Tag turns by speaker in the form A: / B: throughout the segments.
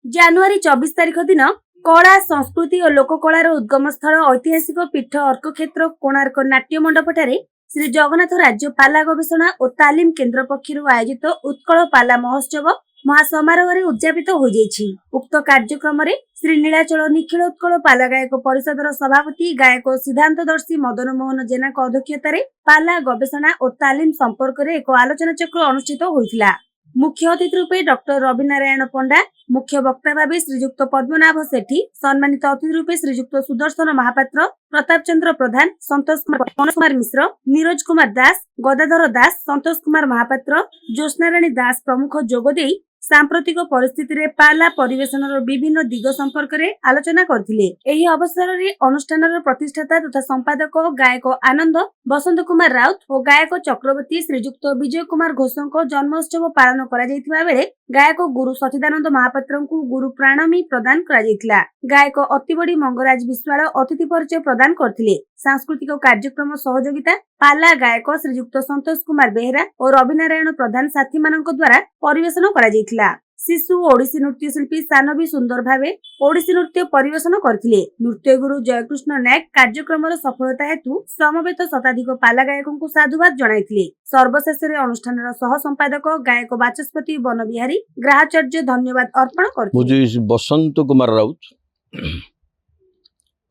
A: ଜାନୁଆରୀ 24 ତାରିଖ ଦିନ କଳା ସଂସ୍କୃତି ଓ ଲୋକକଳାର ଉଦ୍ଗମ ସ୍ଥଳ ଐତିହାସିକ ପୀଠ ଅର୍କକ୍ଷେତ୍ର କୋଣାର୍କ ନାଟ୍ୟ ମଣ୍ଡପଠାରେ ଶ୍ରୀ ଜଗନ୍ନାଥ ରାଜ୍ୟ ପାଲା ଗବେଷଣା ଓ ତାଲିମ କେନ୍ଦ୍ର ପକ୍ଷରୁ ଆୟୋଜିତ ଉତ୍କଳ ପାଲା ମହୋତ୍ସବ ମହାସମାରୋହରେ ଉଦ୍ଯାପିତ ହୋଇଯାଇଛି। ଉକ୍ତ କାର୍ଯ୍ୟକ୍ରମରେ ଶ୍ରୀ ନୀଳାଚଳ ନିଖିଳ ଉତ୍କଳ ପାଲା ଗାୟକ ପରିଷଦର ସଭାପତି ଗାୟକ ସିଦ୍ଧାନ୍ତଦର୍ଶୀ ମଦନ ମୋହନ ଜେନାଙ୍କ ଅଧ୍ୟକ୍ଷତାରେ ପାଲା ଗବେଷଣା ଓ ତାଲିମ ସମ୍ପର୍କରେ ଏକ ଆଲୋଚନା ଚକ୍ର ଅନୁଷ୍ଠିତ ହୋଇଥିଲା। मुख्य अतिथि रूपे डॉक्टर रवि नारायण पंडा, मुख्य वक्ता भावे श्रीजुक्त पद्मनाभ सेठी, सम्मानित अतिथि रूपे श्रीजुक्त सुदर्शन महापात्र, प्रताप चंद्र प्रधान, संतोष कुमार मिश्र, नीरज कुमार दास, गदाधर दास, संतोष कुमार महापात्र, ज्योत्स्नाराणी दास प्रमुख जोगदेई सांप्रतिक परिस्थिति रे पाला परिवेशनर विभिन्न दिग संपर्क रे आलोचना करथिले। एही अवसर रे अनुष्ठानर प्रतिष्ठाता तथा संपादक गायक आनंद बसंत कुमार राउत और गायक चक्रवर्ती श्रीजुक्त विजय कुमार घोषको जन्मोत्सव पालन करा जायतिबा बेले गायक गुरु सचिदानंद महापात्रଙ୍କୁ गुरु प्राणमी प्रदान करा जायतिला। गायक अतिबडी मंगराज विश्वाल अतिथि परिचय प्रदान करथिले। सांस्कृतिक कार्यक्रम सहयोगिता पाला गायक श्रीजुक्त संतोष कुमार बेहरा और रविनारायण प्रधान साथी मानक द्वारा परिवेशन करा जायतिला। शिशु ओडिसी नृत्य शिल्पी सानवी सुंदर भावे ओडिसी नृत्य परिवेशन करथिले। नृत्य गुरु जयकृष्ण नायक कार्यक्रमर सफलता हेतु समवेत शताधिक पाला गायकଙ୍କୁ साधुवाद जणाइथिले। सर्वशेष अनुष्ठानर सह संपादक गायक बाचस्पति बनबिहारी ग्राहाचार्य धन्यवाद अर्पण करथिले।
B: मुझे बसंत कुमार राउत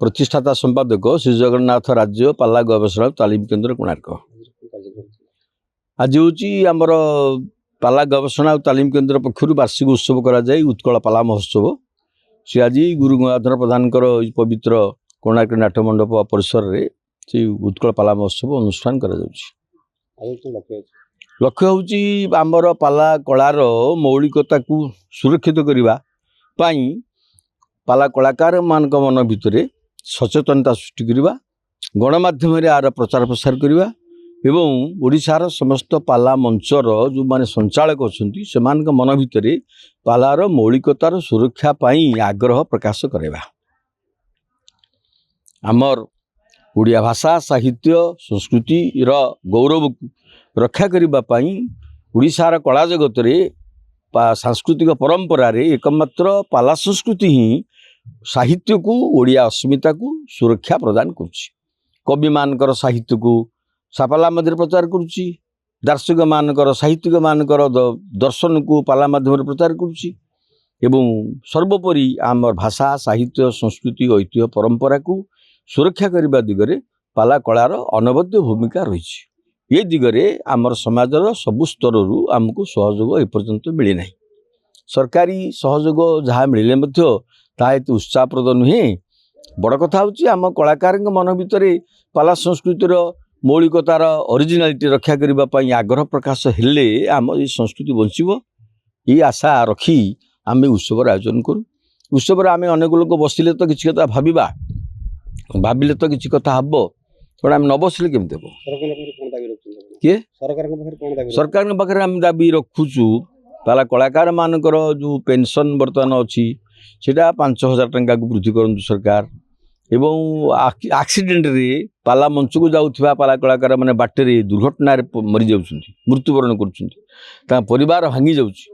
B: प्रतिष्ठाता संपादक श्री जगन्नाथ राज्य पाला गवेषणा तालीम केन्द्र कोणार्क। आज हूँ आमर पाला गवेषणा और तालीम केन्द्र पक्षर वार्षिक उत्सव करा जाए उत्कल पाला महोत्सव। से आज गुरु गंगाधर प्रधान पवित्र कोणार्क नाट्य मंडप परिसर रे से उत्कल पाला महोत्सव अनुष्ठान करा लक्ष्य हूँ आमर पाला कलार मौलिकता को सुरक्षित करने पाला कलाकार मान मन भितर सचेतनता सृष्टि करवा, गणमाध्यम आर प्रचार प्रसार करवा एवं ओडिशार समस्त पाला मंचर जो माने संचालक अच्छी से मन भितर पालार मौलिकतार सुरक्षा पाई आग्रह प्रकाश करवा। आमर ओडिया भाषा साहित्य संस्कृति गौरव को रक्षा करने ओडिशार कला जगत रे सांस्कृतिक परंपरा रे एकमात्र पाला संस्कृति ही साहित्य को ओडिया अस्मिता को सुरक्षा प्रदान करुच्ची। कवि मानकर साहित्य को सापाला मध्य प्रचार करुच्ची, दार्शनिक मानकर साहित्यिक मानकर दर्शन को पाला माध्यम प्रचार करुच्ची एवं सर्वोपरि आम भाषा साहित्य संस्कृति ऐतिह्य परंपरा को सुरक्षा करने दिगरे पाला कलार अनवद्य भूमिका रही। ये दिगरे आमर समाजर सबु स्तर आमको सहयोग एपर्यंत मिली ना। सरकारी सहयोग जहाँ मिले ताकि उत्साहप्रद नुहे। बड़ कथा हूँ आम कलाकार मन भितर पाला संस्कृतिर मौलिकतार ओरिजिनालिटी रक्षा करने आग्रह प्रकाश हेले आम ये संस्कृति बंचब। ये आशा रखी आम उत्सव आयोजन करूँ। उत्सव आम अनेक लोक बसिले तो किसी कथा भाविले तो किसी कथा हम कौन आम न बसिले केमती हम किए सरकार पाखे आम दाबी रखुचु। पाला कलाकार मानकर जो पेंशन बर्तमान अच्छी सेटा 5,000 टंका को वृद्धि करंतु सरकार एवं एक्सीडेंट रे पाला मंच को जाउथिबा पाला कलाकार माने बाटेरे दुर्घटना रे मरी जाउछंती मृत्युवरण करुछंती परिवार भांगी जाउछि।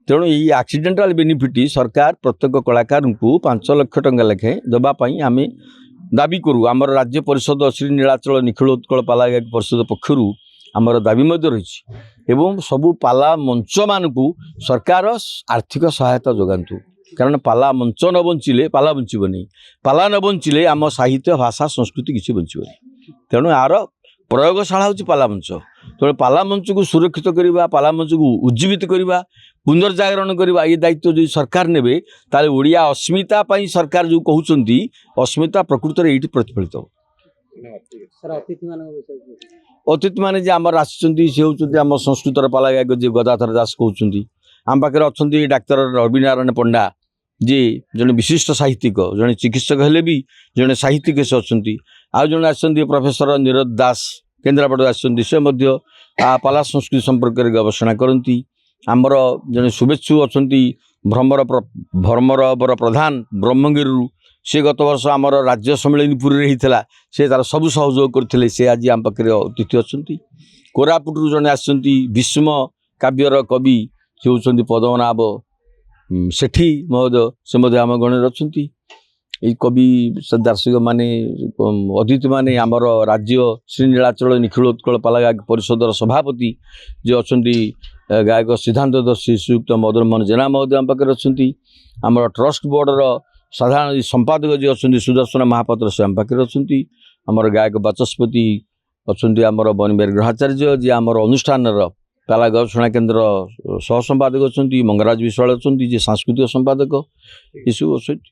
B: तेणु यही एक्सीडेंटल बेनिफिट सरकार प्रत्येक कलाकार को 5 लाख टंका लेखे दबा पई आमे दाबी करू। आमर राज्य परिषद श्री नीलाचल निखिल उत्कल पाला गायक परिषद पक्षरु आमर दाबी मध्य रही एवं सबू पाला मंच मान को सरकार आर्थिक सहायता जोगांतु। कारण पाला मंच न बंचिले पाला बंचबनी, पाला न बंचिले आम साहित्य भाषा संस्कृति किसी बंचबनी। तेणु यार प्रयोगशाला हूँ पाला मंच। तेणु पाला मंच को सुरक्षित करवा, पाला मंच को उज्जीवित करवा, पुनर्जागरण करवा ये दायित्व जो सरकार नेबे ताले ओडिया अस्मिता पाई सरकार जो कहउचंती अस्मिता प्रकृत रे एठी प्रतिफलित हो। अतिथि माने जे आमर आछंती से होउचंती आम संस्कृतर पाला गायक जे गदाधर दास कहउचंती। आम पाखे अच्छा डाक्तर रवि नारायण पंडा जी जड़े विशिष्ट साहित्यिक जड़े चिकित्सक हेले भी जड़े साहित्यिक से अच्छा आज जड़े आसछंती प्रोफेसर नीरज दास केन्द्रापड़ा आसछंती से मध्य पाला संस्कृति संपर्क में गवेषणा करती। आमर जड़े शुभेच्छु अच्छा भ्रमर प्रधान ब्रह्मगिरी से गत वर्ष आमर राज्य सम्मेलनपुरी होता से तार सबू सहयोग करते से आज आम पाखे अतिथि अच्छा। कोरापुट जड़े आसछंती भीष्म काव्यर कवि से होती पद्मनाभ ସେଠି ମହୋଦୟ ସେ ମଧ୍ୟ ଆମ ଗଣରେ ଅଛନ୍ତି। এই କବି ଦାର୍ଶନିକ ମାନେ ଅତିଥି ମାନେ ଆମର ରାଜ୍ୟ ଶ୍ରୀନୀଳାଚଳ ନିଖିଳ ଉତ୍କଳ ପାଲା ଗାୟକ ପରିଷଦର ସଭାପତି ଯେ ଅଛନ୍ତି ଗାୟକ ସିଦ୍ଧାନ୍ତଦର୍ଶୀ ଶ୍ରୀଯୁକ୍ତ ମଦନ ମୋହନ ଜେନା ମହୋଦୟ ଆମ ପାଖରେ ଅଛନ୍ତି। ଆମର ଟ୍ରଷ୍ଟ ବୋର୍ଡ଼ର ସାଧାରଣ ସମ୍ପାଦକ ଯିଏ ଅଛନ୍ତି ସୁଦର୍ଶନ ମହାପାତ୍ର ସେ ଆମ ପାଖରେ ଅଛନ୍ତି। ଆମର ଗାୟକ ବାଚସ୍ପତି ଅଛନ୍ତି ଆମର ବନିବେର ଗ୍ରହାଚାର୍ଯ୍ୟ ଯିଏ ଆମର ଅନୁଷ୍ଠାନର ପାଲା ଗବେଷଣା କେନ୍ଦ୍ର ସହ ସମ୍ପାଦକ ଅଛନ୍ତି। ମଙ୍ଗରାଜ ବିଶ୍ୱାଳ ଅଛନ୍ତି ଯିଏ ସାଂସ୍କୃତିକ ସମ୍ପାଦକ ଏସବୁ ଅଛନ୍ତି।